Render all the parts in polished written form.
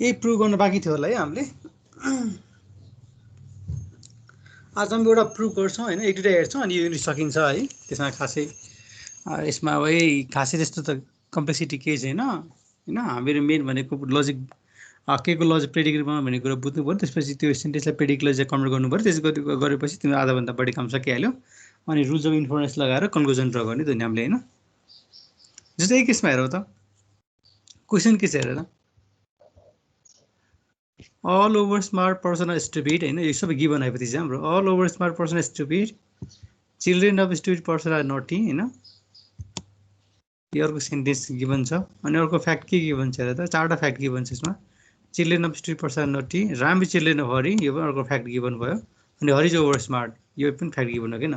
यही प्रुभ गर्न बाँकी थियो होला है हामीले। आज हामी एउटा प्रुभ गर्छौँ होइन, एक दुईवटा हेर्छौँ अनि यो युनिट सकिन्छ है। त्यसमा खासै यसमा अब यही खासै त्यस्तो त कम्प्लेक्सिटी केही छैन होइन। हामीहरू मेन भनेको लजिक के को लजिक प्रेडिक्ट बनाउनु भन्ने कुरा बुझ्नु पऱ्यो। त्यसपछि त्यो सेन्टेन्सलाई प्रेडिक्ट लजिक कन्भर्ट गर्नु पऱ्यो। त्यसो गरेपछि तिम्रो आधाभन्दा बढी काम सकिहाल्यो। अनि रुल्स अफ इन्फरेन्स लगाएर कन्क्लुजन ड्र गर्ने त हामीले होइन। जस्तै एक केसमा हेरौँ त, क्वेसन के छ हेर त, all over smart person are stupid होइन। यो सबै गिभन आएपछि चाहिँ हाम्रो all over smart person are stupid, children of stupid person are naughty होइन। यो अर्को सेन्टेन्स गिभन छ। अनि अर्को फ्याक्ट के गिभन छ हेर त, चारवटा फ्याक्ट गिभन छ यसमा। Children of stupid person are naughty, Ram is children of Hari, यो पनि अर्को फ्याक्ट गिभन भयो। अनि हरि इज ओभर स्मार्ट, यो पनि फ्याक्ट गिभन हो किन।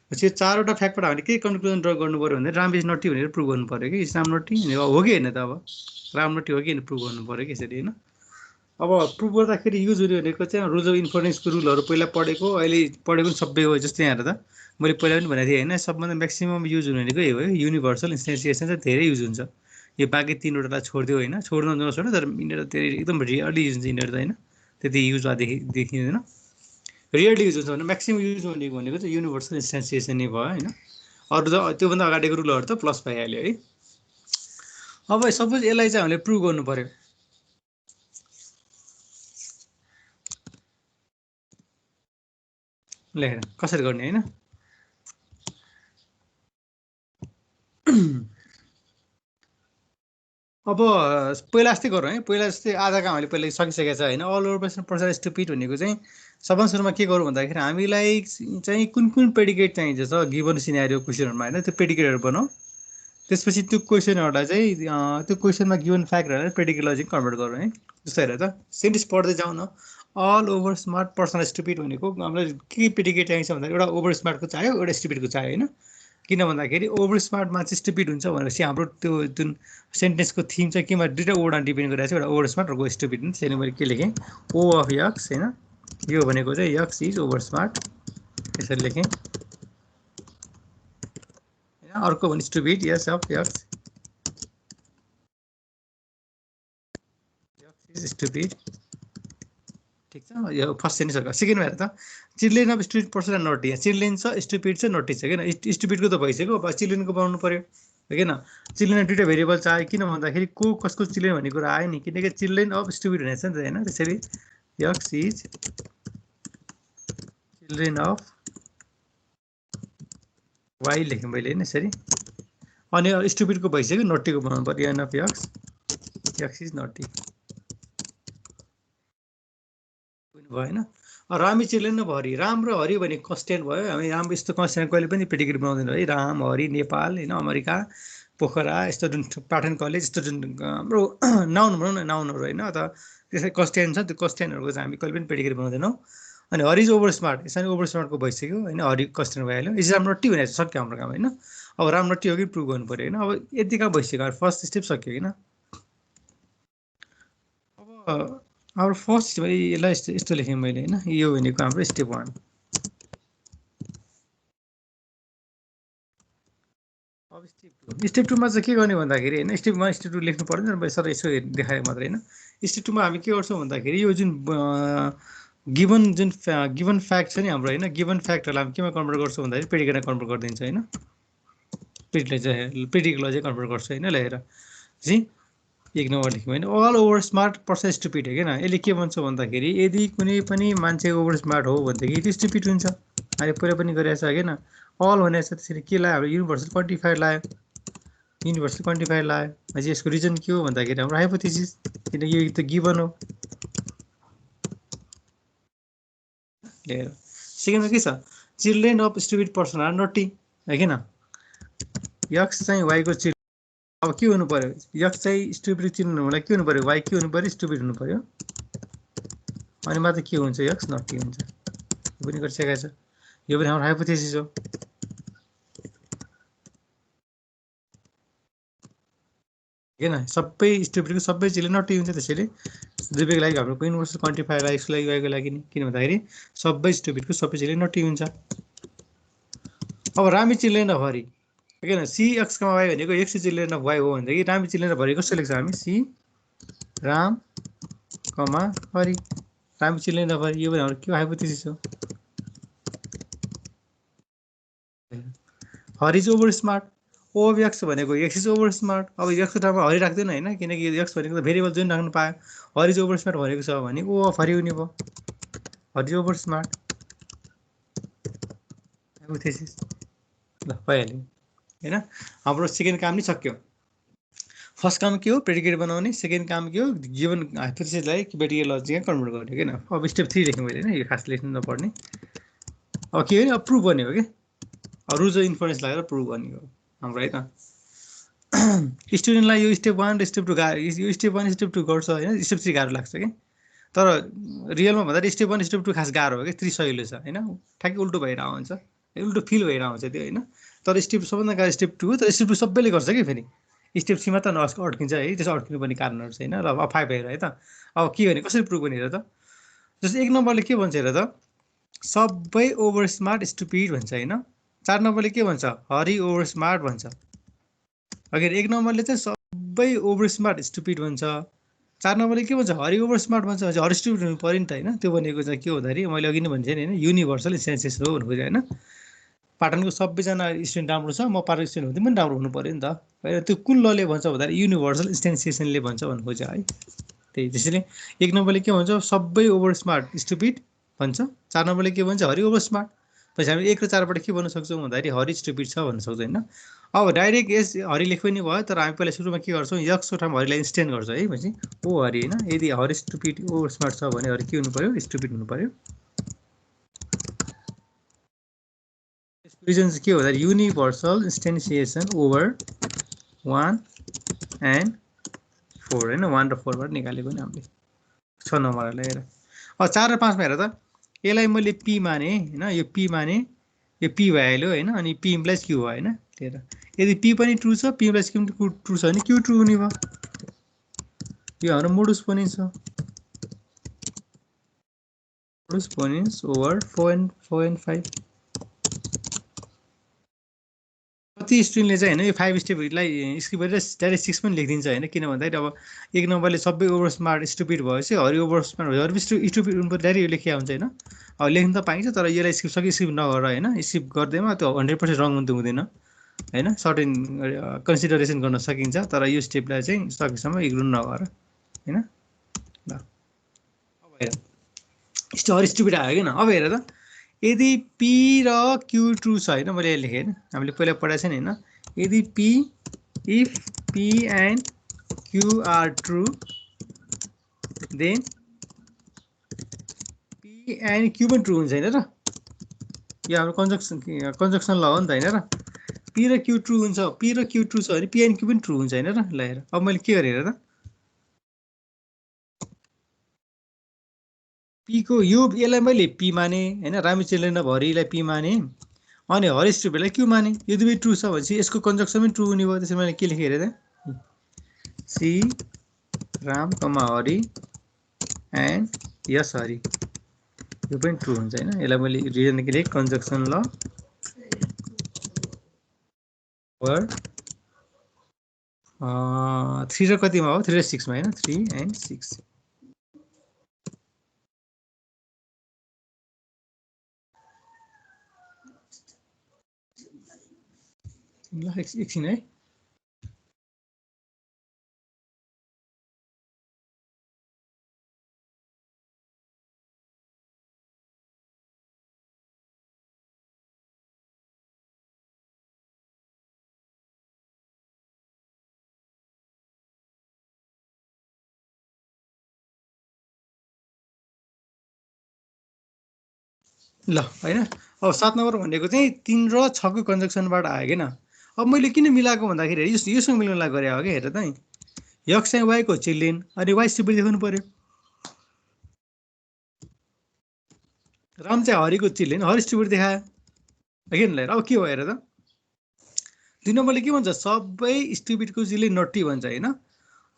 पछि यो चारवटा फ्याक्टबाट हामीले के कन्क्लुजन ड्र गर्नु पऱ्यो भने राम इज नटी भनेर प्रुभ गर्नु पऱ्यो कि इज राम नटी हो कि होइन त। अब राम नटी हो कि होइन प्रुभ गर्नु पऱ्यो कि यसरी होइन। अब प्रुभ गर्दाखेरि युज हुने भनेको चाहिँ रुल्स अफ इन्फरेन्सको रुलहरू पहिला पढेको, अहिले पढेको पनि सबै हो। जस्तै यहाँ त मैले पहिला पनि भनेको थिएँ होइन, सबभन्दा म्याक्सिमम् युज हुने भनेको यही हो, युनिभर्सल इन्स्टेन्सिएसन चाहिँ धेरै युज हुन्छ। यो बाँकी तिनवटालाई छोडिदियो होइन, छोड्नु नछोड्नु, तर यिनीहरू धेरै एकदम रियरली युज हुन्छ यिनीहरू त होइन, त्यति युज देखिँदैन। रियरली युज हुन्छ भने म्याक्सिमम् युज भनेको चाहिँ युनिभर्सल इन्स्टेन्सिएसन नै भयो होइन। अरू त त्योभन्दा अगाडिको रुलहरू त प्लस भइहाल्यो है। अब सपोज यसलाई चाहिँ हामीले प्रुभ गर्नु पऱ्यो। लेखेर कसरी गर्ने होइन। अब पहिला जस्तै गरौँ है, पहिला जस्तै आधा काम हामीले पहिला सकिसकेको छ होइन। अल ओभर पर्सन स्टुपिड भनेको चाहिँ सबभन्दा सुरुमा के गरौँ भन्दाखेरि हामीलाई चाहिँ कुन कुन प्रेडिकेट चाहिन्छ गिभन सिनारियो क्वेसनहरूमा होइन, त्यो प्रेडिकेटहरू बनाऊ। त्यसपछि त्यो क्वेसनहरूलाई चाहिँ त्यो क्वेसनमा गिभन फ्याक्टहरूलाई प्रेडिकेट लजिक कन्भर्ट गरौँ है। जस्तो हेर त, सेन्टेन्स पढ्दै जाउँ न। All over smart person stupid भनेको हामीलाई के प्रेडिकेट चाहिन्छ भन्दाखेरि एउटा ओभर स्मार्टको चाहियो, एउटा स्टुपिडको चाहियो होइन। किन भन्दाखेरि ओभर स्मार्टमा चाहिँ स्टुपिड हुन्छ भनेपछि हाम्रो त्यो जुन सेन्टेन्सको थिम चाहिँ केमा दुईवटा वर्डमा डिपेन्ड गरेर चाहिँ एउटा ओभर स्मार्ट र स्टुपिड हुन्छ। त्यसैले मैले के लेखेँ, ओ अफ यक्स होइन, यो भनेको चाहिँ यक्स इज ओभर स्मार्ट यसरी लेखेँ। अर्को भने स्टुपिड यस अफ यक्स इज स्टुपिड, ठिक छ। यो फर्स्ट सेन्टेन्स हो। सेकेन्डमा हेर त, children of stupid person are naughty, children छ स्टुपिड छ नटी छ किन, स्टुपिडको त भइसक्यो, अब चिल्ड्रेनको बनाउनु पऱ्यो हो किन। चिल्ड्रेन दुईवटा भेरिएबल चाहियो, किन भन्दाखेरि को कसको चिल्ड्रेन भन्ने कुरा आयो नि, किनकि चिल्ड्रेन अफ स्टुपिड भनेको छ नि त होइन। त्यसरी X is children of Y लेखेँ मैले होइन यसरी। अनि स्टुपिडको भइसक्यो, नटीको बनाउनु पऱ्यो, N of X, X is naughty भयो होइन। रामी चिल्ड्रेन अफ हरि, राम र हरि भने कन्स्टेन्ट भयो। हामी राम यस्तो कन्स्टेन्ट कहिले पनि प्रेडिकेट बनाउँदैन है। राम हरि नेपाल होइन, अमेरिका पोखरा यस्तो जुन पाटन कलेज यस्तो जुन हाम्रो नाउन भनौँ न, नाउनहरू होइन, अथवा त्यसै कन्स्टेन्ट छ त्यो कन्स्टेन्टहरूको चाहिँ हामी कहिले पनि प्रेडिकेट बनाउँदैनौँ। अनि हरि इज ओभर स्मार्ट, यसरी ओभर स्मार्टको भइसक्यो होइन, हरि कन्स्टेन्ट भइहाल्यो। इज राम नटी भनेर सक्यो हाम्रो काम होइन। अब राम नटी हो कि प्रुभ गर्नु पऱ्यो होइन। अब यति काम भइसक्यो, फर्स्ट स्टेप सक्यो होइन। अब हाम्रो फर्स्ट यसलाई यस्तो लेखेँ मैले होइन, यो भनेको हाम्रो स्टेप 1। अब स्टेप 2मा चाहिँ के गर्ने भन्दाखेरि होइन, स्टेप 1 स्टेप 2 लेख्नु पर्दैन, सर यसो देखाए मात्रै होइन। स्टेप 2मा हामी के गर्छौँ भन्दाखेरि यो जुन गिभन फ्याक्ट छ नि हाम्रो होइन, गिभन फ्याक्टहरूलाई हामी केमा कन्भर्ट गर्छौँ भन्दाखेरि प्रेडिकेटमा कन्भर्ट गरिदिन्छ होइन। प्रेडिकेटलाई चाहिँ कन्भर्ट गर्छ होइन। लेखेर जी एक नम्बर लेख्यौँ होइन, all over smart person stupid हो किन। यसले के भन्छ भन्दाखेरि यदि कुनै पनि मान्छे ओभर स्मार्ट हो भनेदेखि त्यो स्टुपिड हुन्छ। हामीले पहिला पनि गरिरहेको छ होइन। अल भनेको छ त्यसरी के लायो, हाम्रो युनिभर्सल क्वान्टिफायर लायो, युनिभर्सल क्वान्टिफायर लायो। अझै यसको रिजन के हो भन्दाखेरि हाम्रो हाइपोथेसिस, किनकि यो त गिभन हो। लेखेर सेकेन्डमा के छ, children of stupid person are naughty है किन। यक्स चाहिँ वाइको चिल्ड्रेन, अब के हुनु पर्यो, यक्स चाहिँ स्टुपिड चिन्नुलाई के हुनु पर्यो, वाइ के हुनु पर्यो, स्टुपिड हुनु पर्यो। अनि मात्र के हुन्छ, यक्स नटी हुन्छ। यो पनि गरिसकेको छ, यो पनि हाम्रो हाइपोथेसिस हो। किन सबै स्टुपिडको सबै चिल्ड्रेन नटी हुन्छ। त्यसैले दुवैको लागि हाम्रो युनिभर्सल क्वान्टिफायर एक्सको लागि वाइको लागि नि, किन भन्दाखेरि सबै स्टुपिडको सबै चिल्ड्रेन नटी हुन्छ। अब रामी चिल्ड्रेन अफ हरि किन, सी एक्समा वाइ भनेको एक्स चिल्ड्रेन अफ वाइ हो भनेदेखि रामी चिल्ड्रेन अफ हरि कस्तो लेख्छ हामी, C Ram comma Hari Ram children of Hari यो पनि हाम्रो के हाइपोथेसिस हो Hari is over smart O of X भनेको एक्स इज ओभर स्मार्ट अब एक्सको ठाउँमा हरि राख्दैन होइन किनकि एक्स भनेको त भेरिएबल जुन राख्नु पायो हरि इज ओभर स्मार्ट भनेको छ भने ओ अफ हरि हुने भयो Hari is over smart hypothesis ल भइहाल्यो होइन हाम्रो सेकेन्ड काम नि सक्यो फर्स्ट काम के हो प्रेडिकेट बनाउने सेकेन्ड काम के हो गिभन हाइपोथेसिसलाई प्रेडिकेट लजिकमा कन्भर्ट गर्ने किन अब स्टेप 3 लेख्नु मैले होइन यो खास लेख्नु नपर्ने अब के हो नि अब प्रुभ गर्ने हो कि रुज इन्फरेन्स लगाएर प्रुभ गर्ने हो हाम्रो है त स्टुडेन्टलाई यो स्टेप 1 र स्टेप 2 गाह्रो यो स्टेप 1 स्टेप 2 गर्छ होइन स्टेप 3 गाह्रो लाग्छ कि तर रियलमा भन्दा स्टेप 1 स्टेप 2 खास गाह्रो हो कि 3 सजिलो छ होइन ठ्याक्कै उल्टो भइरहेको हुन्छ उल्टो फिल भइरहेको हुन्छ त्यो होइन तर स्टेप सबभन्दा गाह्रो स्टेप 2 हो तर स्टेप 2 सबैले गर्छ कि फेरि स्टेप 3 मात्र अड्किन्छ है त्यसो अड्किनु पर्ने कारणहरू छैन र अब 5 हेर है त अब के गर्ने कसरी प्रुभ गर्ने हेर त जस्तो 1 नम्बरले के भन्छ हेर त सबै ओभर स्मार्ट स्टुपिड भन्छ होइन 4 नम्बरले के भन्छ हरि ओभर स्मार्ट भन्छ अघि 1 नम्बरले चाहिँ सबै ओभर स्मार्ट स्टुपिड भन्छ 4 नम्बरले के भन्छ हरि ओभर स्मार्ट भन्छ हरि स्टुपिड हुनु पर्यो नि त होइन त्यो भनेको चाहिँ के हो भन्दाखेरि मैले अघि नै भन्छेँ नि होइन युनिभर्सल इन्स्टेन्सेस हो भन्नु खोजेँ होइन पाटनको सबैजना स्टुडेन्ट राम्रो छ म पाटनको स्टुडेन्ट हुँदै पनि राम्रो हुनु पर्यो नि त होइन त्यो कुन लले भन्छ भन्दाखेरि युनिभर्सल इन्स्टेन्सिएसनले भन्छ भन्नु खोजेँ है त्यही त्यसैले 1 नम्बरले के भन्छ सबै ओभर स्मार्ट स्टुपिड भन्छ 4 नम्बरले के भन्छ हरि ओभर स्मार्ट पछि हामी 1 र 4 बाट के भन्न सक्छौँ भन्दाखेरि हरि स्टुपिड छ भन्न सक्छौँ होइन अब डाइरेक्ट यस हरि लेख्नु पनि भयो तर हामी पहिला सुरुमा के गर्छौँ यक्सको ठाउँमा हरिलाई इन्स्टेन्ट गर्छ है पछि ओ हरि होइन यदि हरि स्टुपिड ओभर स्मार्ट छ भने हरि के हुनु पर्यो स्टुपिड हुनु पर्यो रिजन चाहिँ के हो भन्दा युनिभर्सल इन्स्टेन्सिएसन ओभर 1 एन्ड 4 होइन 1 र 4 बाट निकालेको नि हामीले 6 नम्बरलाई हेर अब 4 र 5 मा हेर त यसलाई मैले पी माने होइन यो पी माने यो पी भइहाल्यो होइन अनि पी इम्प्लाइज क्यू भयो होइन हेर यदि पी पनि ट्रु छ पी इम्प्लाइज क्यू पनि ट्रु छ भने क्यू ट्रु हुने भयो यो हाम्रो मोडुस पोनेन्स हो मोडुस पोनेन्स ओभर 4 and 5 कति स्टुडेन्टले चाहिँ होइन यो 5 स्टेपलाई स्किप गरेर डाइरेक्ट 6 पनि लेखिदिन्छ होइन किन भन्दाखेरि अब 1 नम्बरले सबै ओभर स्मार्ट स्टुपिड भएपछि Hari over smart Hari stupid उनको डाइरेक्ट लेखिया हुन्छ होइन अब लेख्न त पाइन्छ तर यसलाई स्किप नगर होइन स्किप गर्दैमा त्यो 100% रङ हुँदैन होइन सर्टेन कन्सिडरेसन गर्न सकिन्छ तर यो स्टेपलाई चाहिँ सकेसम्म इग्नोर नगर होइन ल अब हेर हरि स्टुपिड आयो किन अब हेर त यदि पी र क्यू ट्रु छ होइन मैले लेखेँ होइन हामीले पहिला पढाएको छ नि होइन यदि P if P and Q are true then P and Q पनि ट्रु हुन्छ होइन र यो हाम्रो कन्जक्सन ल हो नि त होइन र पी र क्यू ट्रु हुन्छ पी र क्यू ट्रु छ भने पी एन्ड क्यू पनि ट्रु हुन्छ होइन र ल हेर अब मैले के गरेँ हेर त पीको यो यसलाई मैले पी माने होइन रामचन्द्रन अब हरिलाई पी माने अनि हरि स्टुपिडलाई क्यू माने यो दुवै ट्रु छ भनेपछि यसको कन्जक्सन पनि ट्रु हुने भयो त्यसै मैले के लेखेँ हेरेँ त C Ram comma Hari and यस हरि यो पनि ट्रु हुन्छ होइन यसलाई मैले रिजन के लेखेँ कन्जक्सन ल ओभर 3 र कतिमा हो 3 र 6 मा होइन 3 and 6 ल एकछिन है ल होइन अब 7 नम्बर भनेको चाहिँ 3 र 6 को कन्जक्सनबाट आयो किन अब मैले किन मिलाएको भन्दाखेरि योसँग मिलाउनलाई गरे हो कि हेर त यक्स चाहिँ वाइको चिल्ड्रेन अनि वाइ स्टुपिड देखाउनु पर्यो राम चाहिँ हरिको चिल्ड्रेन हरि स्टुपिड देखायो होइन ल अब के हो हेर त 2 नम्बरले के भन्छ सबै स्टुपिडको चिल्ड्रेन नटी भन्छ होइन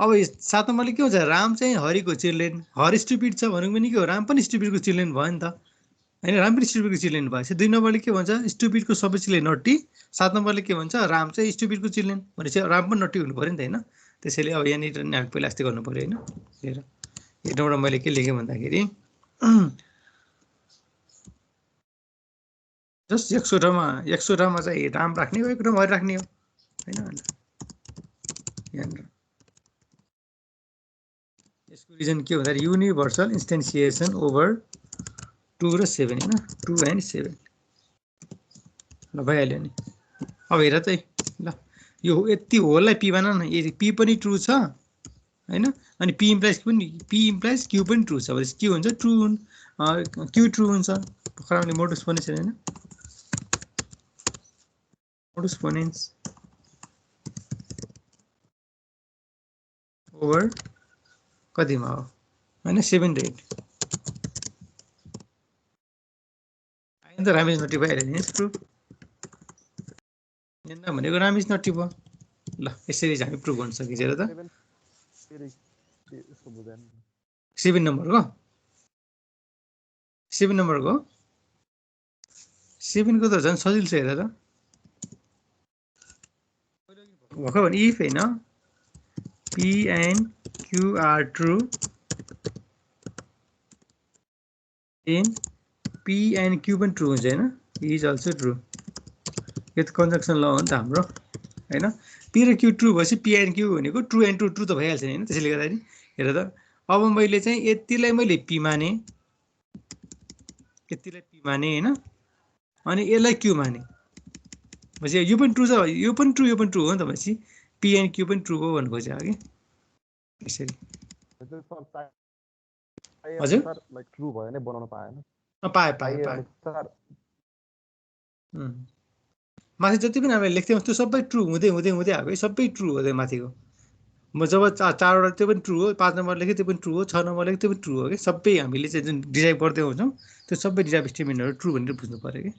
अब 7 नम्बरले के भन्छ राम चाहिँ हरिको चिल्ड्रेन हरि स्टुपिड छ भनेको पनि के हो राम पनि स्टुपिडको चिल्ड्रेन भयो नि त होइन राम पनि स्टुपिडको चिल्ड्रेन भएपछि 2 नम्बरले के भन्छ स्टुपिडको सबै चिल्ड्रेन नटी 7 नम्बरले के भन्छ राम चाहिँ स्टुपिडको चिल्ड्रेन भनेपछि राम पनि नटी हुनु पर्यो नि त होइन त्यसैले अब यहाँनिर हामी पहिला जस्तै गर्नु पर्यो होइन हेर हेर्नुबाट मैले के लेखेँ भन्दाखेरि जस्ट 100 ठाउँमा चाहिँ राम राख्ने हो, 1 ठाउँमा हरि राख्ने हो हैन। यहाँनिर यसको रिजन के भन्दाखेरि युनिभर्सल इन्स्टेन्सिएसन ओभर 2 र 7 हैन, 2 एन्ड 7 ल भइहाल्यो नि। अब हेर त ल यो यति होललाई पी मान न, यदि पी पनि ट्रु छ हैन, अनि पी इम्प्लाइज क्यू पनि ट्रु छ भनेपछि के हुन्छ, ट्रु क्यू ट्रु हुन्छ। खराबले मोडुस पोनेन्स हैन, मोडुस पोनेन्स ओभर कतिमा हो हैन, 7 र 8 आइन त राम इज नट भइहाल्यो नि, ट्रु यहाँ भनेको राम इज नट भयो। ल यसरी चाहिँ हामी प्रुभ गर्न सकिन्छ र त 7 नम्बरको 7 को त झन् सजिलो छ हेर त भर्खर भने इफ हैन P and Q are true, then P and Q पनि ट्रु हुन्छ हैन, इज अल्सो ट्रु। यो त कन्जक्सन ल हो नि त हाम्रो हैन। P र Q ट्रु भएपछि P and Q भनेको ट्रु एन्ड ट्रु ट्रु त भइहाल्छ नि हैन। त्यसैले गर्दाखेरि हेर त अब मैले चाहिँ यतिलाई मैले P माने, यतिलाई P माने हैन, अनि यसलाई Q माने भनेपछि यो पनि ट्रु छ, यो पनि ट्रु, यो पनि ट्रु हो नि त भनेपछि P and Q पनि ट्रु हो भन्नु खोजेको कि यसरी। हजुर लाइक ट्रु भयो नै बनाउन पाएन, पाए माथि जति पनि हामीले लेख्थ्यौँ त्यो सबै ट्रु हुँदै हुँदै हुँदै आएको है, सबै ट्रु हो त्यो माथिको। म जब 4वटा त्यो पनि ट्रु हो, 5 नम्बर लेखेँ त्यो पनि ट्रु हो, 6 नम्बर लेखेँ त्यो पनि ट्रु हो कि सबै हामीले चाहिँ जुन डिराइभ गर्दै हुन्छौँ त्यो सबै डिराइभ स्टेटमेन्टहरू ट्रु भनेर बुझ्नु पर्यो कि।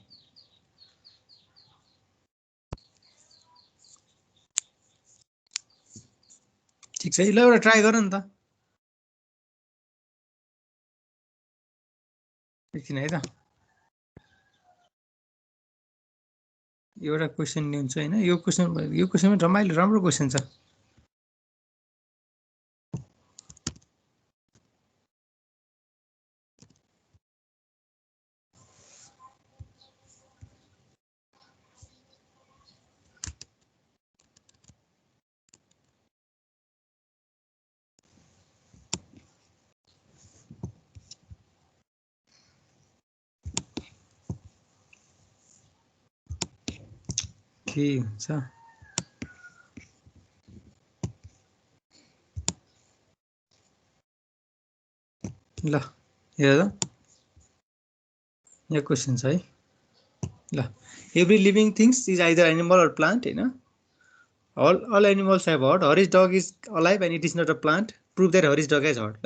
ठिक छ, ल एउटा ट्राई गर नि त एकछिन है त, एउटा क्वेसन लिन्छु हैन। यो क्वेसन पनि रमाइलो राम्रो क्वेसन छ। के हुन्छ ल हेर त यहाँ क्वेसन छ है। ल every living things is either animal or plant हैन, all animals have heart, Hari's dog is alive and it is not a plant, prove that Hari's dog has heart।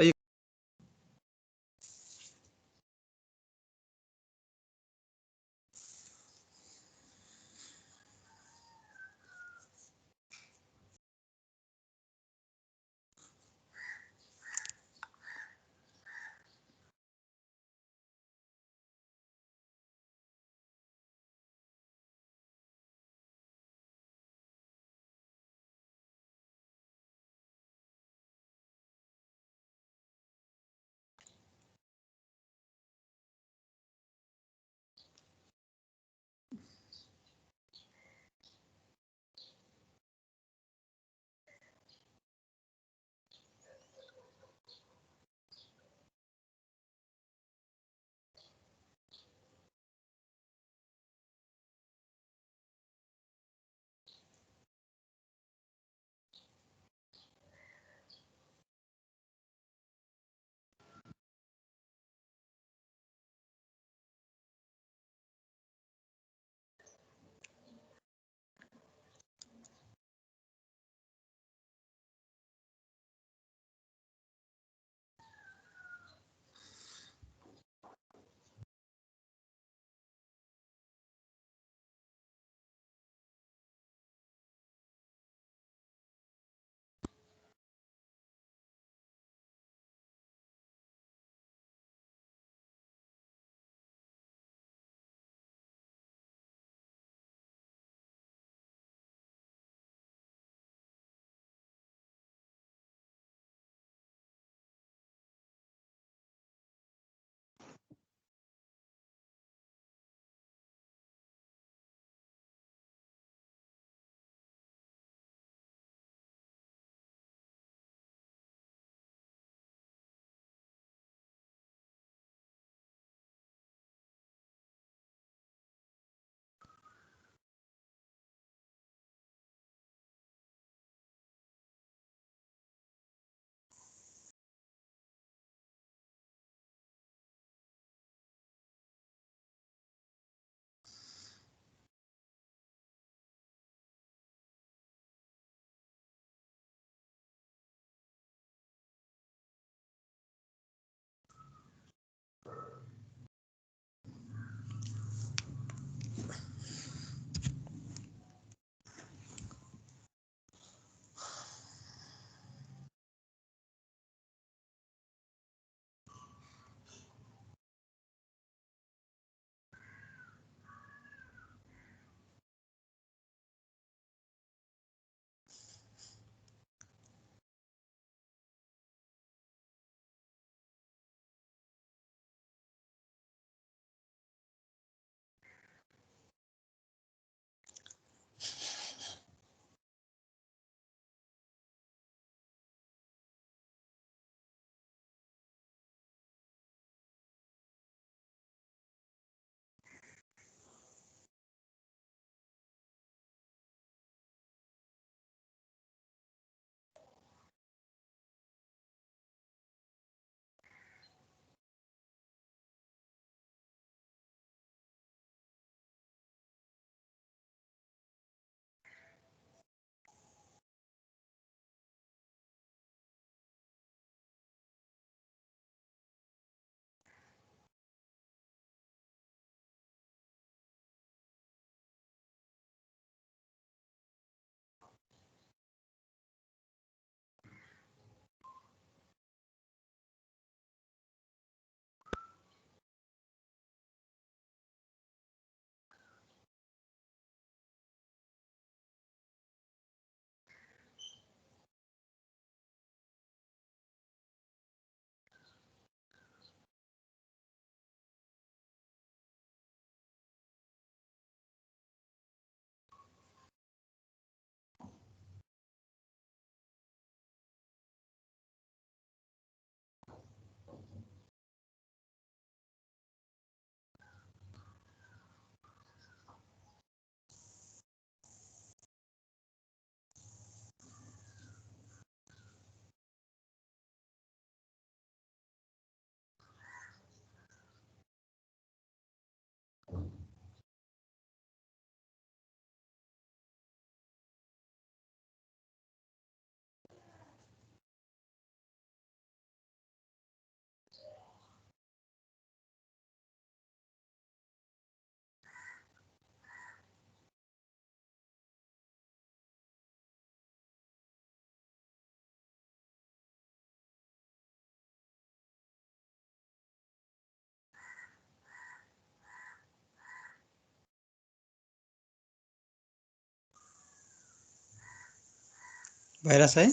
Virus है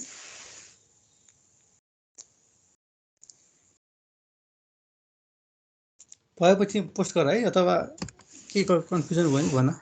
भएपछि पोस्ट गर है अथवा के कन्फ्युजन भयो भने भन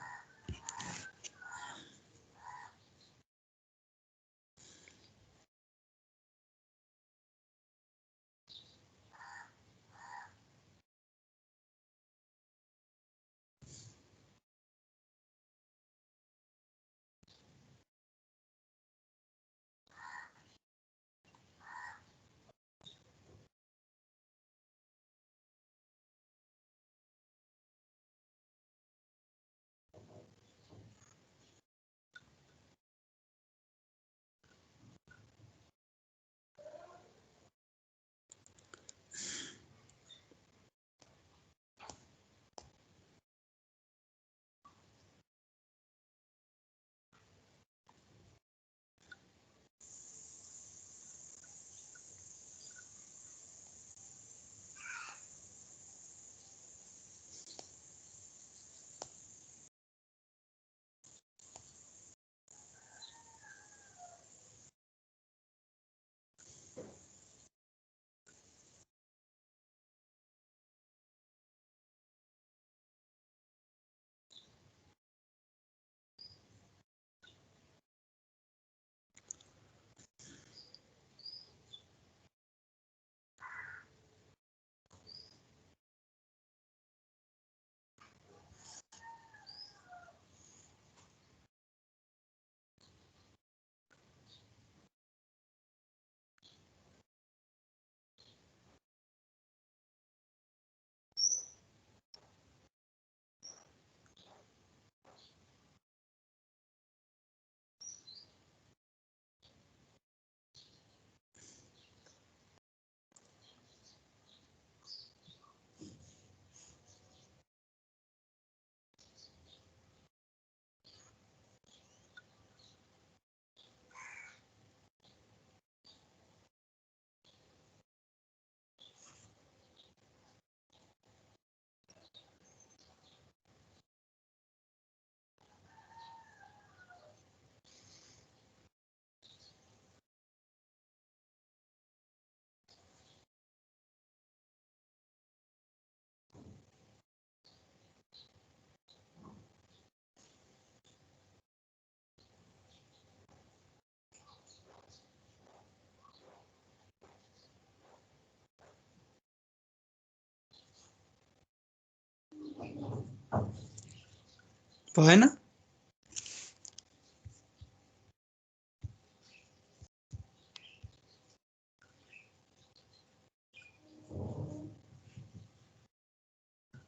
भएन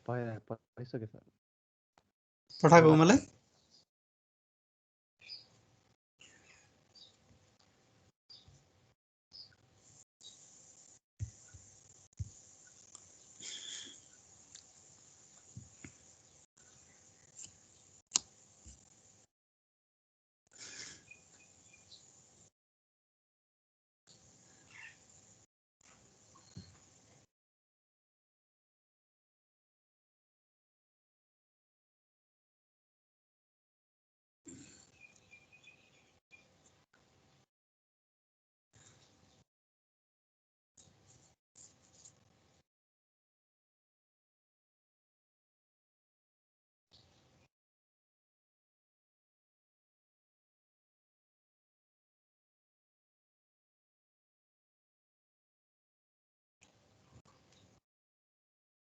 भइसक्यो सर पठाएको हो मलाई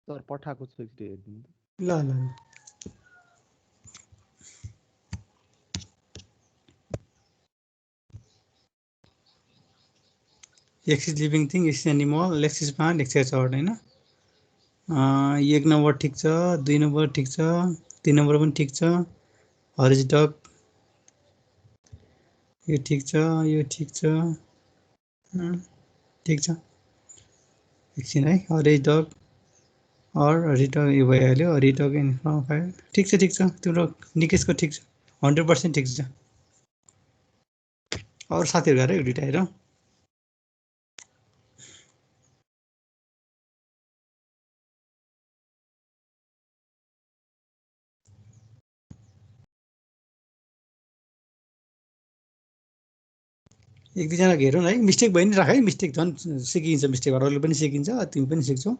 सर पठाएको छु एकचोटि हेरिदिनु ल ल ल X is living thing, X is animal, X is plant, X is bird हैन एक नम्बर ठिक छ दुई नम्बर ठिक छ तीन नम्बर पनि ठिक छ हर इज डग यो ठिक छ यो ठिक छ ठिक छ एकछिन है हर इज डग और रिटग यो भइहाल्यो रिटग इन ठिक छ तिम्रो निकेशको ठिक छ 100% ठिक छ अरू साथीहरू गएर यो दुइटा हेर एक दुईजना हेरौँ न है, मिस्टेक भयो नि राख है, मिस्टेक झन् सिकिन्छ, मिस्टेकबाट अरूले पनि सिकिन्छ, तिमी पनि सिक्छौ।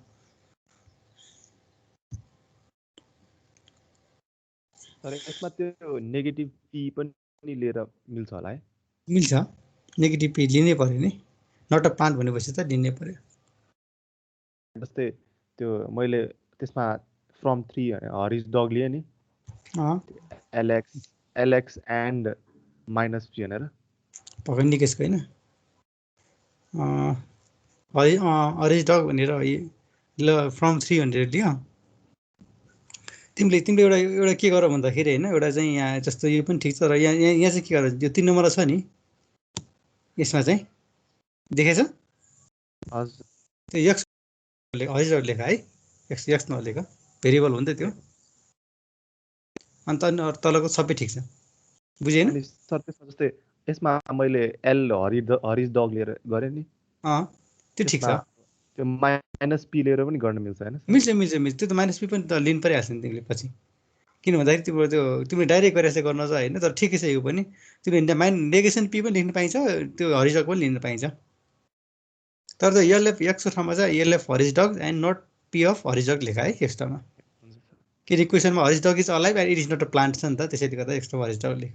तर यसमा त्यो नेगेटिभ पी पनि लिएर मिल्छ होला है? मिल्छ, नेगेटिभ पी लिनै पर्यो नि, नट अ प्लान्ट भनेपछि त लिनै पर्यो। जस्तै त्यो मैले त्यसमा फ्रम 3 हरिज डग लिएँ नि, एलएक्स एन्ड माइनस पी भनेर पक्कै निकेसको होइन, हरिज डग भनेर ल फ्रम 3 भनेर लियो। तिमीले एउटा के गर भन्दाखेरि होइन, एउटा चाहिँ यहाँ जस्तो यो पनि ठिक छ, र यहाँ चाहिँ के गर, यो 3 नम्बर छ नि, यसमा चाहिँ देखेछ हजुर। त्यो एक्स हरिज डग लेख है, एक्स नलेख, भेरिएबल हो नि त त्यो। अन्त तलको सबै ठिक छ, बुझेन? अनि सर त्यसमा जस्तै यसमा मैले एल हरिज डग लिएर गरेँ नि, त्यो ठिक छ, त्यो माइनस पी लिएर पनि गर्न मिल्छ होइन? मिल्छ त्यो त माइनस पी पनि त लिनु परिहाल्छ नि तिमीले पछि, किन भन्दाखेरि तिमीले डाइरेक्ट गरेर चाहिँ गर्न चाहिँ होइन, तर ठिकै छ यो पनि, तिमीले नेगेसन पी पनि लेख्न पाइन्छ, त्यो हरिज डग पनि लिन पाइन्छ। तर त एलएफ एक्सको ठाउँमा चाहिँ L F Hari's dog and not P of Hari's dog लेख है एक्स्ट्रामा, कि इक्वेसनमा Hari's dog is alive and it is not a plant छ नि त, त्यसैले गर्दा एक्स्ट्रा हरिज डग लेख।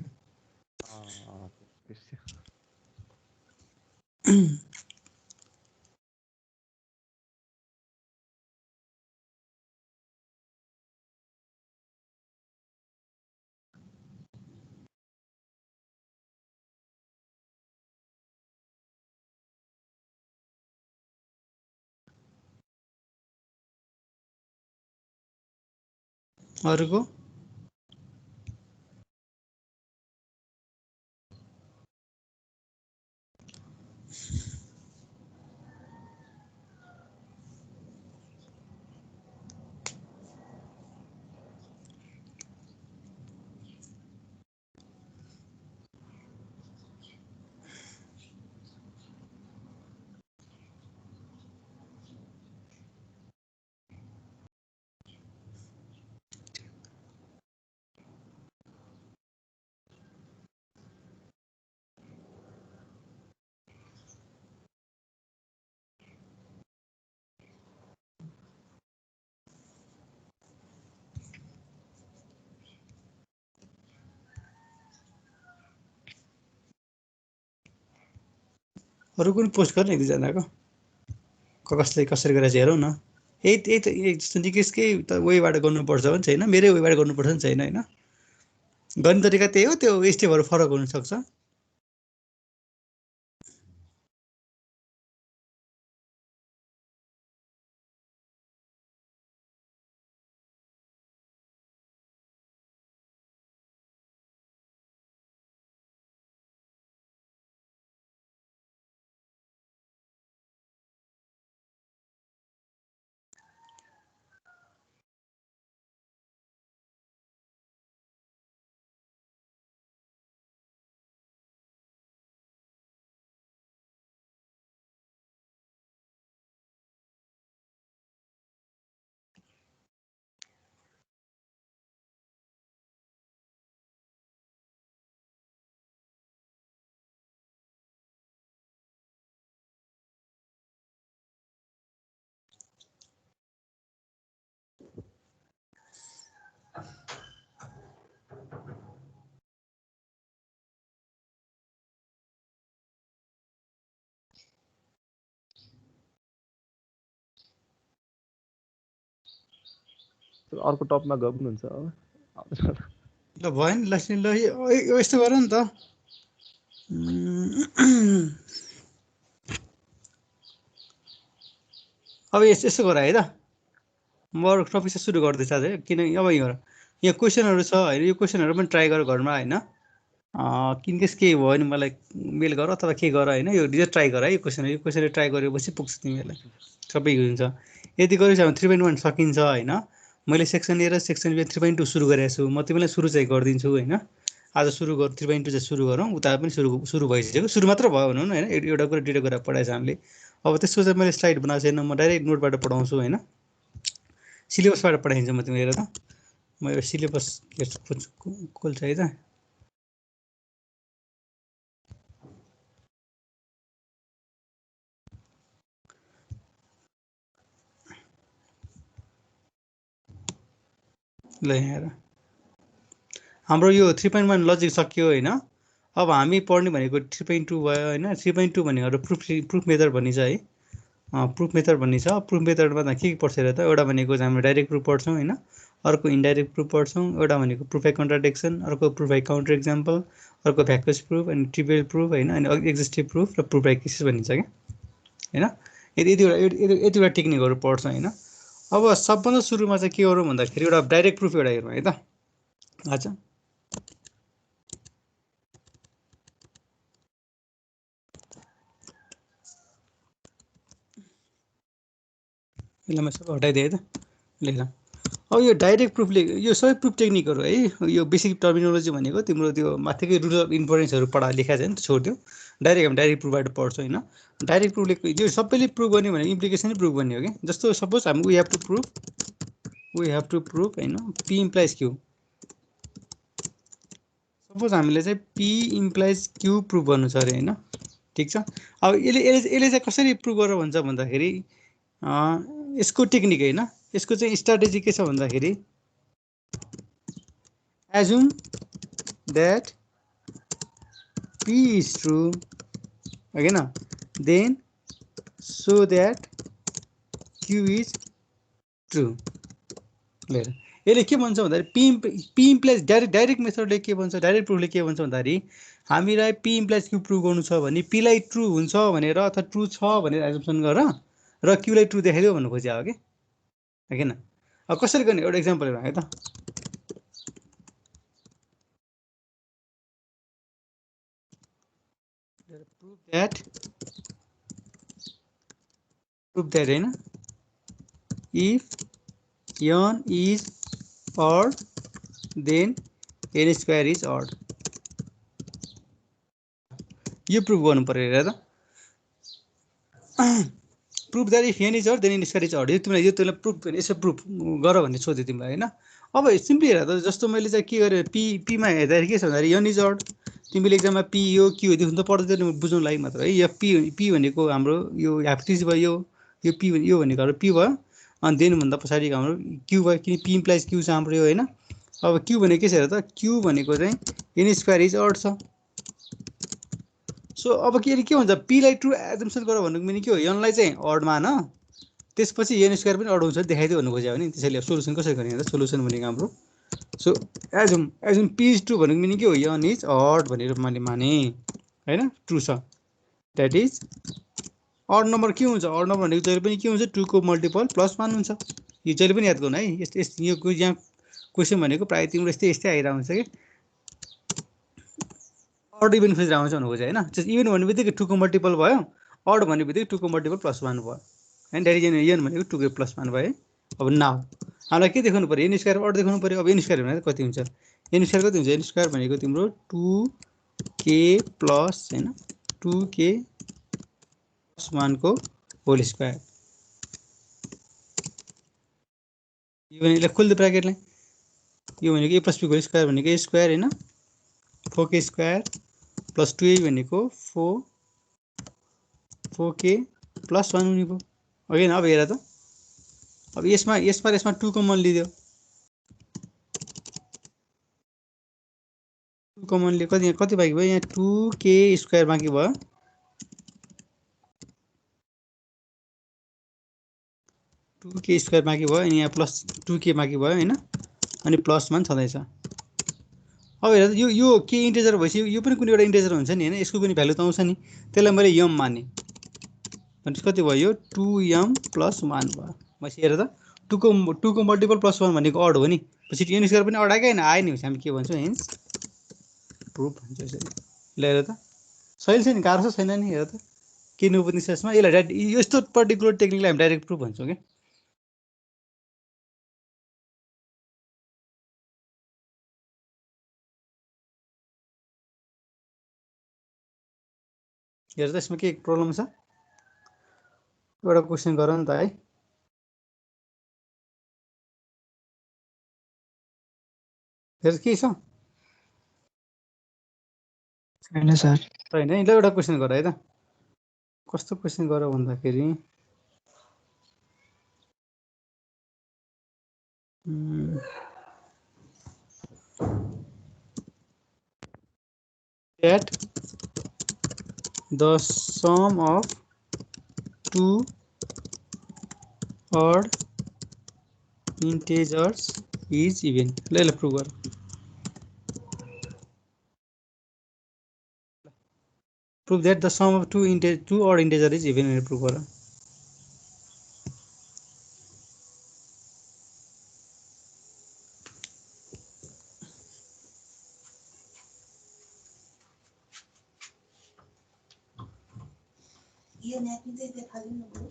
अरूको पनि पोस्ट गर्ने एक दुईजनाको, कसले कसरी गरेर चाहिँ हेरौँ न। यही जस्तो निकेसकै त वेबाट गर्नुपर्छ भने छैन, मेरै वेबाट गर्नुपर्छ नि छैन, होइन गर्ने तरिका त्यही हो, त्यो स्टेपहरू फरक हुनसक्छ। अर्को टपमा गर्नुहुन्छ ल भयो नि, ल यस्तो गर नि त, अब यस्तो गर है त, म अरू टपिक चाहिँ सुरु गर्दैछ आज है, किनकि अब यहाँ क्वेसनहरू छ होइन, यो क्वेसनहरू पनि ट्राई गर घरमा होइन, किनकेस केही भयो भने मलाई मेल गर अथवा के गर होइन, यो ट्राई गर है, यो क्वेसनले ट्राई गरेपछि पुग्छ तिमीहरूलाई, सबै हुन्छ। यदि गरेछ भने 3.1 सकिन्छ होइन, मैले सेक्सन ए र सेक्सन बी 3.2 सुरु गरेको छु, म तिमीलाई सुरु चाहिँ गरिदिन्छु होइन, आज सुरु 3.2 चाहिँ सुरु गरौँ, उता पनि सुरु भइसक्यो, सुरु मात्र भयो भनौँ न होइन, एउटा कुरा दुइटा कुरा पढाएछ हामीले। अब त्यसको चाहिँ मैले स्लाइड बनाएको छैन, म डाइरेक्ट नोटबाट पढाउँछु होइन, सिलेबसबाट पढाइन्छ म तिमी हेर त, म एउटा सिलेबस खोल्छु है त। ल यहाँ हेर हाम्रो यो 3.1 लजिक सक्यो होइन। अब हामी पढ्ने भनेको 3.2 भयो होइन। 3.2 भनेको प्रुफ मेथड भन्ने छ है। प्रुफ मेथड भन्ने छ। प्रुफ मेथडमा के पढ्छ र त, एउटा भनेको चाहिँ हामीले डाइरेक्ट प्रुफ पढ्छौँ होइन, अर्को इन्डाइरेक्ट प्रुफ पढ्छौँ, एउटा भनेको प्रुफ बाई कन्ट्राडिक्सन, अर्को प्रुफ बाई काउन्टर एक्जाम्पल, अर्को भ्याक्युस प्रुफ अनि ट्रिभियल प्रुफ होइन, अनि एक्जिस्टिभ प्रुफ र प्रुफ बाई केसेस भनिन्छ क्या होइन। यतिवटा टेक्निकहरू पढ्छौँ होइन। अब सबभन्दा सुरुमा चाहिँ के गरौँ भन्दाखेरि एउटा डाइरेक्ट प्रुफ एउटा हेरौँ है त। अच्छा यसलाई म सबै हटाइदिएँ है त, लेख्दा। अब यो डाइरेक्ट प्रुफले यो सबै प्रुफ टेक्निकहरू है, यो बेसिक टर्मिनोलोजी भनेको तिम्रो त्यो माथिकै रुल अफ इन्फरेन्सहरू पढा लेखा छ नि, त्यो छोडिदियो। डाइरेक्ट हामी डाइरेक्ट प्रुफबाट पढ्छौँ होइन। डाइरेक्ट प्रुफले यो सबैले प्रुफ गर्ने भने इम्प्लिकेसन प्रुफ गर्ने हो कि। जस्तो सपोज हामी वी हेभ टु प्रुफ होइन पी इम्प्लाइज क्यू। सपोज हामीले चाहिँ पी इम्प्लाइज क्यू प्रुफ गर्नु छ अरे होइन, ठिक छ। अब यसले चाहिँ कसरी प्रुफ गरेर भन्छ भन्दाखेरि यसको टेक्निक होइन, यसको चाहिँ स्ट्राटेजी के छ भन्दाखेरि assume that P is true होइन, then show that Q is true। लिएर यसले के भन्छ भन्दाखेरि पी इम्प्लाइज डाइरेक्ट मेथडले के भन्छ, डाइरेक्ट प्रुफले के भन्छ भन्दाखेरि हामीलाई पी इम्प्लाइज क्यू प्रुफ गर्नु छ भने पीलाई ट्रु हुन्छ भनेर अथवा ट्रु छ भनेर एजम्सन गर र क्यूलाई ट्रु देखाइदेऊ भन्नु खोजेको हो कि होइन। अब कसरी गर्ने एउटा इक्जाम्पल हेरौँ है त। प्रुफ द्याट होइन if n is odd then n square is odd। यो प्रुफ गर्नु पर्यो हेर त। Proof that if n is odd then n square is odd। यो तिमीलाई प्रुफ यसो प्रुफ गर भन्ने सोध्यो तिमीलाई होइन। अब सिम्पली हेर त, जस्तो मैले चाहिँ के गरेँ पीमा हेर्दाखेरि के छ भन्दाखेरि n is odd। तिमीले एक्जाममा पी यो क्यू देख्नु त पर्दैन, बुझ्नु लागि मात्र है। यो पी भनेको हाम्रो यो ह्याप्टिज भयो, यो पी यो भनेको हाम्रो पी भयो, अनि देन भन्दा पछाडि हाम्रो क्यू भयो, किन पी इम्प्लाइज क्यू छ हाम्रो यो होइन। अब क्यू भनेको के छ हेर त, क्यू भनेको चाहिँ एन स्क्वायर इज अड छ। सो अब के भन्छ पीलाई ट्रु एजम्सन गर भन्नुको मिनिङ के हो, एनलाई चाहिँ अड मान, त्यसपछि एन स्क्वायर पनि अड हुन्छ देखाइदियो भन्नु खोज्यो भने त्यसैले सोल्युसन कसरी गर्ने त। सोल्युसन भनेको हाम्रो so assume P is true भनेको मिनिङ के हो, एन इज अड भनेर मैले माने होइन, ट्रु छ। द्याट इज अड नम्बर के हुन्छ, अड नम्बर भनेको जहिले पनि के हुन्छ, 2 को मल्टिपल +1 हुन्छ। यो जहिले पनि याद गर्नु है। यस्तो यो यहाँ क्वेसन भनेको प्रायः तिम्रो यस्तै आइरहेको हुन्छ कि अड इभेन खोजिरहेको हुन्छ भन्नु खोज्यो होइन। इभेन भन्ने बित्तिकै 2 को मल्टिपल भयो, अड भन्ने बित्तिकै 2 को मल्टिपल +1 भयो होइन। द्याट इज एन भनेको 2 को +1 भयो। अब नाउ हामीलाई के देखाउनु पऱ्यो, एन स्क्वायर अड देखाउनु पऱ्यो। अब एन स्क्वायर भनेर कति हुन्छ, एन स्क्वायर कति हुन्छ, एन स्क्वायर भनेको तिम्रो 2k प्लस होइन 2k +1 को होल स्क्वायर। यो भने यसलाई खोल्दो ब्राकेटलाई, यो भनेको ए प्लस बी होल स्क्वायर भनेको ए स्क्वायर होइन 4k स्क्वायर प्लस 2a भनेको 4k +1 हुने भयो होइन। अब हेर त, अब यसमा 2 कमन लिदियो, 2 कमन लियो कति बाँकी भयो, यहाँ 2k स्क्वायर बाँकी भयो, 2k स्क्वायर बाँकी भयो, अनि यहाँ प्लस 2k बाँकी भयो होइन, अनि +1 छँदैछ। अब हेर यो के इन्टिजर भएपछि यो पनि कुनै एउटा इन्टिजर हुन्छ नि होइन, यसको पनि भ्यालु त आउँछ नि, त्यसलाई मैले यम माने भनेपछि कति भयो, 2m + 1 भयो। भनेपछि हेर त 2 को मल्टिपल +1 भनेको अड हो नि, पछि एन स्क्वायर पनि अड आयो कि आयो नि, हामी के भन्छौँ हेन्स प्रुफ भन्छ यसरी। ल हेर त सही छ नि, गाह्रो छ छैन नि। हेर त के उपनिषदमा यसलाई यस्तो पर्टिकुलर टेक्निकलाई हामी डाइरेक्ट प्रुफ भन्छौँ क्या। हेर त यसमा के प्रब्लम छ, एउटा क्वेसन गर नि त है। हेर के छ छैन सर, छैन है। ल एउटा क्वेसन गर है त। कस्तो क्वेसन गर भन्दाखेरि that the sum of two odd integers is even. ल प्रुभ गर prove that the sum of two odd integer is even भनेर प्रुभ गर यो न्यापी चाहिँ देखालिनु भयो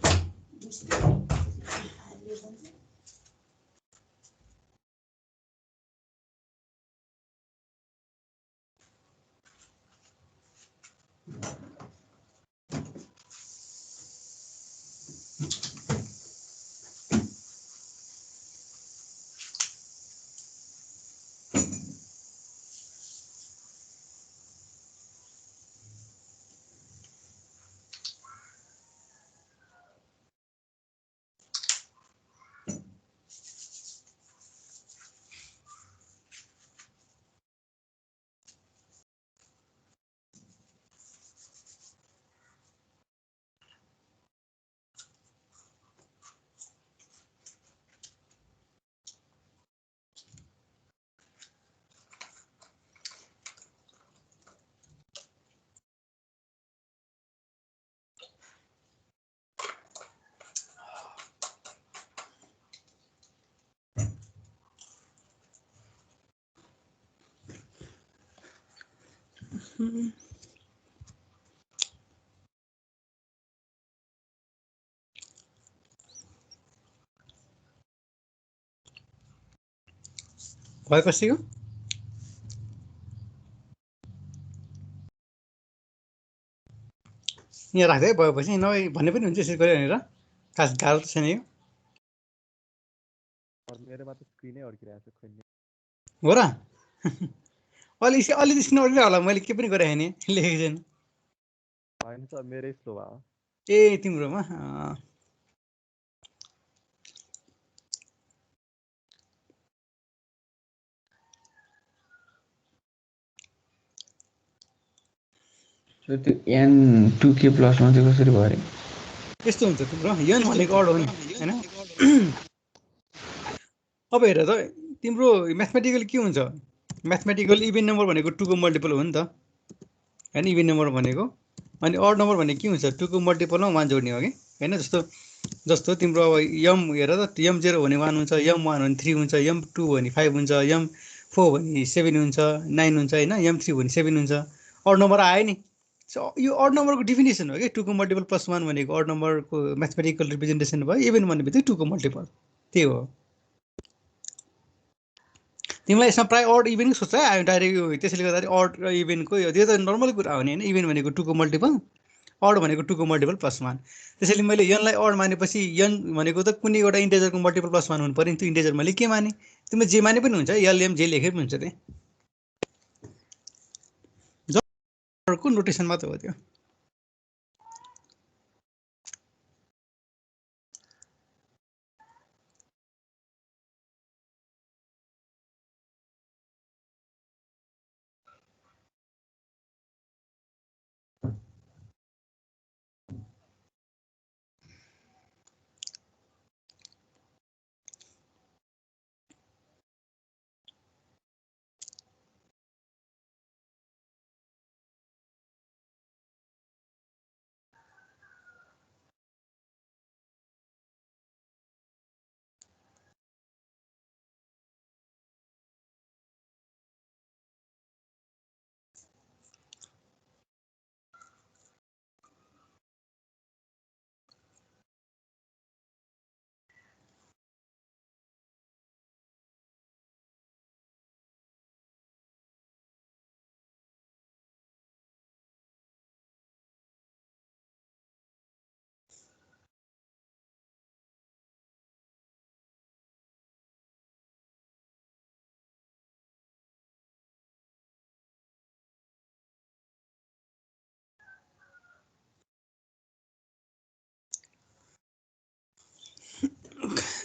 भयो कसैको यहाँ राख्दै भएपछि नभए भन्ने पनि हुन्छ यसरी गऱ्यो भनेर खास गाह्रो त छैन यो मेरोमा त स्क्रिनै अड्किरहेको छ खोल्ने हो र अलि स्क्रिन अड्किरहेको होला मैले के पनि गरेँ नि लेखेको छैन होइन सर मेरै स्लो भयो ए तिम्रोमा त्यो n 2k प्लसमा चाहिँ कसरी भयो अरे यस्तो हुन्छ तिम्रो यन भनेको अड हो नि हैन अब हेर त तिम्रो म्याथमेटिकल के हुन्छ म्याथमेटिकल इभेन नम्बर भनेको 2 को मल्टिपल हो नि त हैन इभेन नम्बर भनेको अनि अड नम्बर भनेको के हुन्छ 2 को मल्टिपलमा 1 जोड्ने हो के हैन जस्तो तिम्रो अब m हेर त m0 भने 1 हुन्छ m1 भने 3 हुन्छ m2 भने 5 हुन्छ m4 भने 7 हुन्छ 9 हुन्छ हैन m3 भने 7 हुन्छ अड नम्बर आयो नि यो अड नम्बरको डेफिनेसन हो कि 2 को मल्टिपल प्लस 1 भनेको अड नम्बरको म्याथमेटिकल रिप्रेजेन्टेसन भयो इभेन भनेपछि 2 को मल्टिपल त्यही हो तिमीलाई यसमा प्राय अड इभेन सोच्छ है डाइरेक्ट त्यसैले गर्दाखेरि अड र इभेनको त्यो त नर्मल कुरा हो नि हैन इभेन भनेको 2 को मल्टिपल अड भनेको 2 को मल्टिपल प्लस 1 त्यसैले मैले यनलाई अड मानेपछि यन भनेको त कुनै एउटा इन्टिजरको मल्टिपल प्लस 1 हुनु पर्यो नि त्यो इन्टिजर मैले के माने तिमीले जे माने पनि हुन्छ एलएम जे लेखे पनि हुन्छ त्यही अर्को नोटेसन मात्र हो त्यो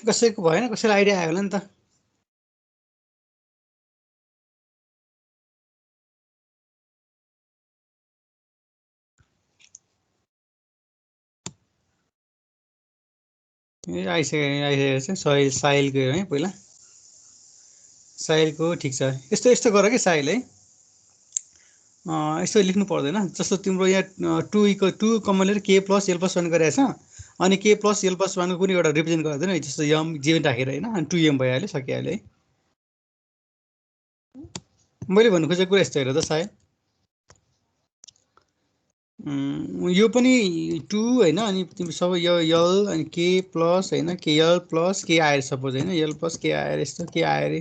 कसैको भएन कसैलाई आइडिया आयो होला नि त ए आइसकेको छ साहिलको है पहिला साहिलको ठिक छ यस्तो गर कि साहिल है यस्तो लेख्नु पर्दैन जस्तो तिम्रो यहाँ 2 कमन लिएर k प्लस l प्लस 1 गरेछ अनि k प्लस l प्लस 1 को कुनै एउटा रिप्रेजेन्ट गर्दैन जस्तो m जे राखेर हैन अनि 2m भइहाल्यो सकिहाल्यो है मैले भन्नु खोजेको कुरा यस्तो हेर त सायद यो पनि 2 हैन अनि तिम्रो सबै यो l अनि k प्लस हैन kl प्लस k आएर सपोज हैन l प्लस k आएर यस्तो k आएर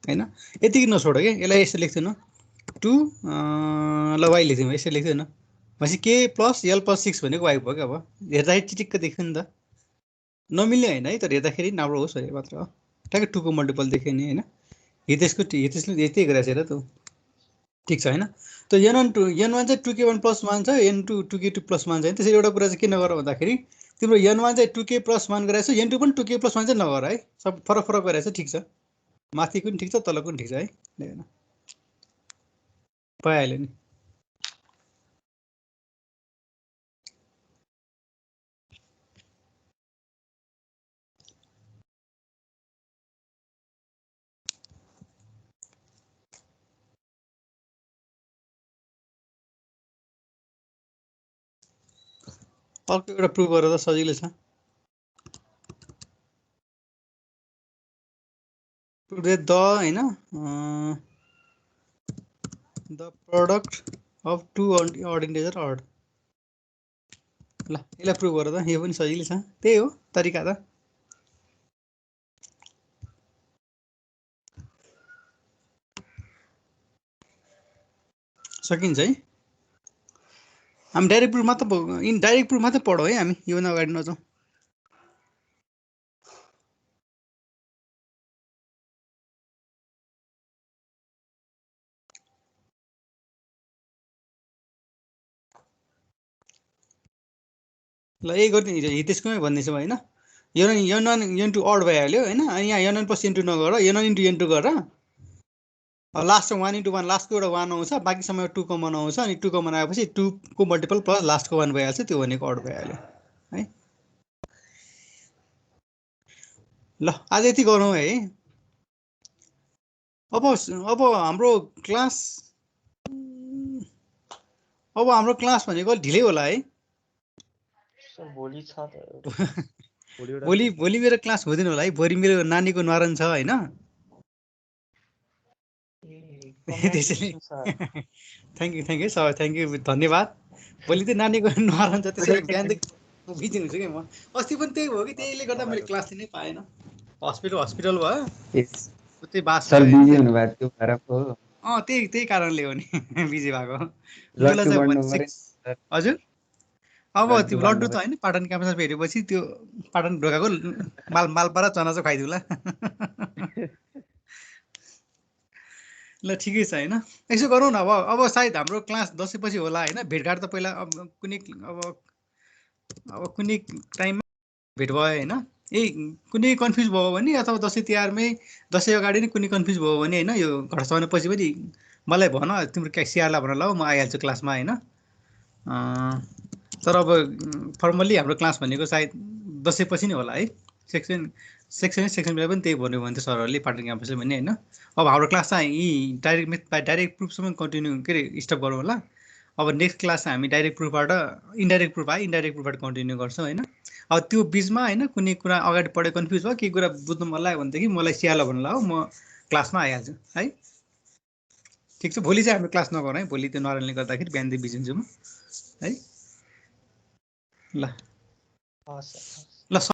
हैन यतिकै नछोड के यसलाई यसो लेख्छु न 2 ल y लेख्दिउँ यसो लेख्दिउँ न भनेपछि k प्लस l प्लस 6 भनेको y भयो के अब हेर्दाखेरि चिटिक्क देख्यो नि त नमिल्ने हैन है तर हेर्दाखेरि राम्रो होस् भने मात्र हो ठ्याक्कै 2 को मल्टिपल देख्यो नि हैन हितेशले यति गरेछ हेर त ठीक छ हैन त n1 चाहिँ 2k1 प्लस 1 छ n2 2k2 प्लस 1 छ त्यसैले एउटा कुरा चाहिँ के नगर भन्दाखेरि तिम्रो n1 चाहिँ 2k प्लस 1 गरेछ n2 पनि 2k प्लस 1 चाहिँ नगर है सब फरक गरेछ ठीक छ माथिको पनि ठीक छ तलको पनि ठीक छ है हैन पाइहाल्यो नि अर्को एउटा प्रुभ गरेर त सजिलो छ प्रुभ द हैन the product of 2 odd integer odd ल यसलाई प्रुभ गरेर त यो पनि सजिलो छ त्यही हो तरिका त सकिन्छ है हामी डाइरेक्ट प्रुफ मात्र इनडाइरेक्ट प्रुफ मात्र पढौँ है हामी यो न अगाडि नजाउँ ल यही गर्ने हितेशकोमै भन्दैछु हैन n2 अड भइहाल्यो हैन अनि यहाँ n1 + n2 नगर n1 * n2 गर लास्टमा 1 * 1 लास्टको एउटा 1 आउँछ बाँकी समय 2 कमन आउँछ अनि 2 कमन आएपछि 2 को मल्टिपल प्लस लास्टको 1 भइहाल्छ त्यो भनेको अड भइहाल्यो है ल आज यति गरौँ है अब हाम्रो क्लास भनेको ढिलै होला है भोलि मेरो क्लास हुँदैन होला है भोलि मेरो नानीको न्वारन छ हैन thank you sir thank you धन्यवाद भोलि त नानीको न्वारन छ त्यसैले बिहान बिजी हुन्छु कि म अस्ति पनि त्यही भयो कि त्यहीले गर्दा मैले क्लास लिनै पाएन हस्पिटल भयो त्यही बास सर बिजी हुनु भएको थियो खराबको हो त्यही कारणले हो नि बिजी भएको हजुर अब त्यो लड्डु त हैन पाटन क्याम्पसमा भेटेपछि त्यो पाटन ढोकाको मालपारा चना चाहिँ खाइदिउला ल ठिकै छ हैन यसो गरौँ न अब सायद हाम्रो क्लास 10 पछि होला हैन भेटघाट त पहिला कुनै टाइममा भेट भयो हैन कुनै कन्फ्युज भयो भने अथवा दसैँ तिहारमै दसैँ अगाडि नै कुनै कन्फ्युज भयो भने हैन यो घरसम्म पछि पनि मलाई भन तिम्रो सिआरलाई भन ल म आइहाल्छु क्लासमा हैन तर अब फर्मल्ली हाम्रो क्लास भनेको सायद दसैँ पछि नै होला है सेक्सन बेला पनि त्यही भन्यो भने त सरहरूले पाटन क्याम्पसले भने हैन अब हाम्रो क्लास चाहिँ यी डाइरेक्ट प्रुफसम्म कन्टिन्यू के अरे स्टप गरौँ होला अब नेक्स्ट क्लास हामी डाइरेक्ट प्रुफबाट इन्डाइरेक्ट प्रुफबाट कन्टिन्यू गर्छौँ हैन अब त्यो बिचमा हैन कुनै कुरा अगाडि पढे कन्फ्युज भयो केही कुरा बुझ्नु मन लाग्यो भनेदेखि मलाई सियाला भन्नु हो म क्लासमा आइहाल्छु है ठिक छ भोलि चाहिँ हामी क्लास नगरौँ है भोलि त्यो नरायणले गर्दाखेरि बिहान बिजी हुन्छु म है ल